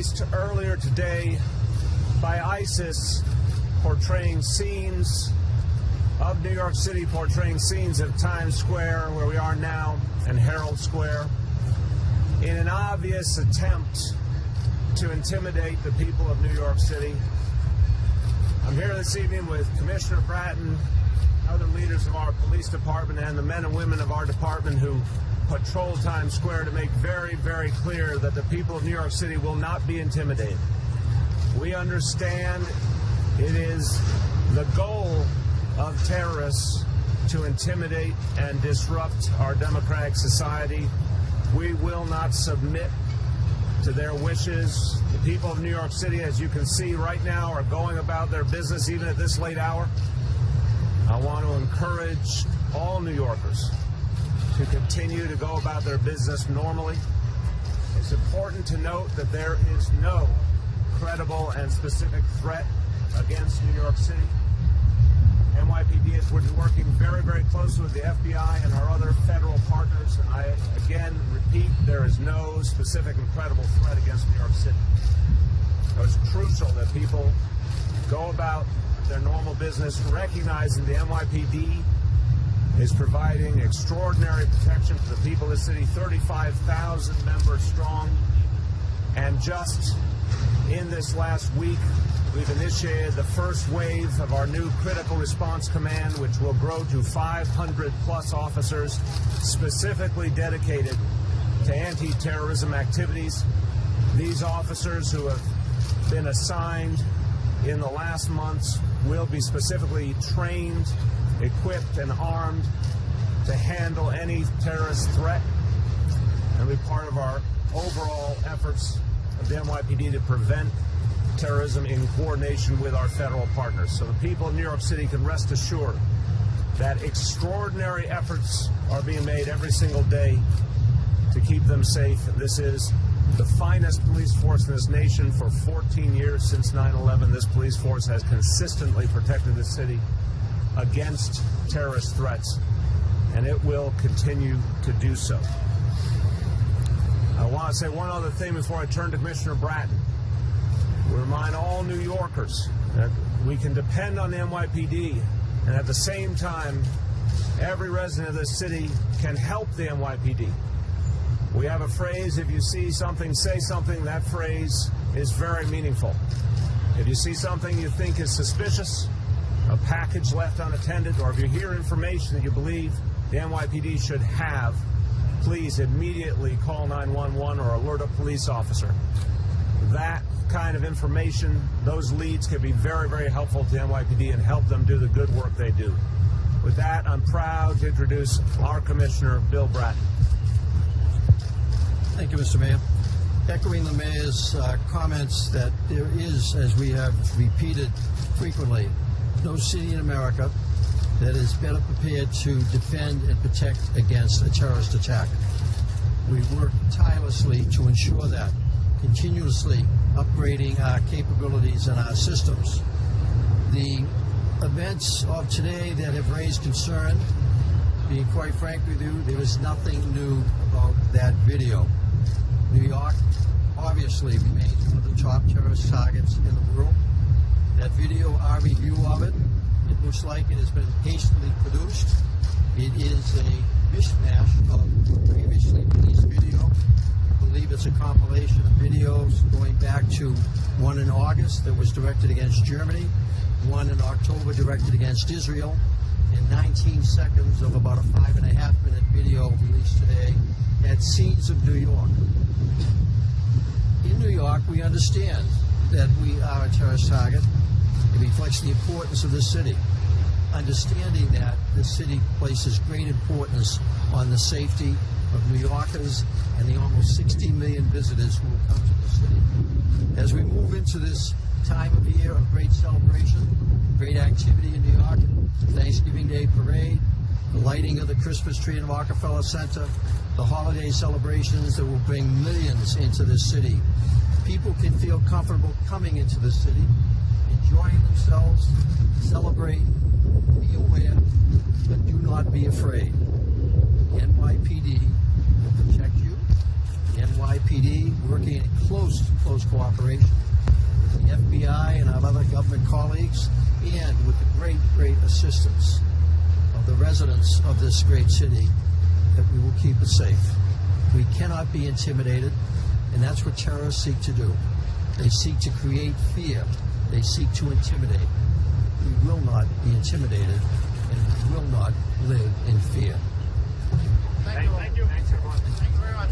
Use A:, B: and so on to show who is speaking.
A: released earlier today by ISIS portraying scenes of New York City, portraying scenes of Times Square, where we are now, and Herald Square, in an obvious attempt to intimidate the people of New York City. I'm here this evening with Commissioner Bratton, other leaders of our police department, and the men and women of our department who patrol Times Square to make very, very clear that the people of New York City will not be intimidated. We understand it is the goal of terrorists to intimidate and disrupt our democratic society. We will not submit to their wishes. The people of New York City, as you can see right now, are going about their business even at this late hour. I want to encourage all New Yorkers to continue to go about their business normally. It's important to note that there is no credible and specific threat against New York City. NYPD has been working very, very closely with the FBI and our other federal partners, and I again repeat, there is no specific and credible threat against New York City. So it's crucial that people go about their normal business, recognizing the NYPD is providing extraordinary protection for the people of the city, 35,000 members strong, and just in this last week, we've initiated the first wave of our new Critical Response Command, which will grow to 500-plus officers specifically dedicated to anti-terrorism activities. These officers who have been assigned in the last months will be specifically trained, equipped, and armed to handle any terrorist threat and be part of our overall efforts of the NYPD to prevent terrorism in coordination with our federal partners. So the people of New York City can rest assured that extraordinary efforts are being made every single day to keep them safe. This is the finest police force in this nation. For 14 years since 9/11, this police force has consistently protected the city against terrorist threats, and it will continue to do so. I want to say one other thing before I turn to Commissioner Bratton. We remind all New Yorkers that we can depend on the NYPD, and at the same time, every resident of this city can help the NYPD. We have a phrase, if you see something, say something. That phrase is very meaningful. If you see something you think is suspicious, a package left unattended, or if you hear information that you believe the NYPD should have, please immediately call 911 or alert a police officer. That kind of information, those leads can be very, very helpful to the NYPD and help them do the good work they do. With that, I'm proud to introduce our Commissioner, Bill Bratton.
B: Thank you, Mr. Mayor. Echoing the Mayor's comments that there is, as we have repeated frequently, no city in America that is better prepared to defend and protect against a terrorist attack. We work tirelessly to ensure that, continuously upgrading our capabilities and our systems. The events of today that have raised concern, being quite frank with you, there is nothing new about that video. New York obviously remains one of the top terrorist targets in the world. That video, our review of it, it looks like it has been hastily produced. It is a mishmash of previously released video. I believe it's a compilation of videos going back to one in August that was directed against Germany, one in October directed against Israel, and 19 seconds of about a 5.5-minute video released today at scenes of New York. In New York, we understand that we are a terrorist target. It reflects the importance of this city. Understanding that the city places great importance on the safety of New Yorkers and the almost 60 million visitors who will come to the city. As we move into this time of year of great celebration, great activity in New York, Thanksgiving Day parade, the lighting of the Christmas tree in Rockefeller Center, the holiday celebrations that will bring millions into this city. People can feel comfortable coming into the city, enjoying themselves, celebrate, be aware, but do not be afraid. The NYPD will protect you. The NYPD, working in close cooperation with the FBI and our other government colleagues, and with the great assistance of the residents of this great city, that we will keep it safe. We cannot be intimidated, and that's what terrorists seek to do. They seek to create fear. They seek to intimidate. We will not be intimidated, and we will not live in fear.
C: Thank you. Thank you. Thanks, everyone. Thank you very much.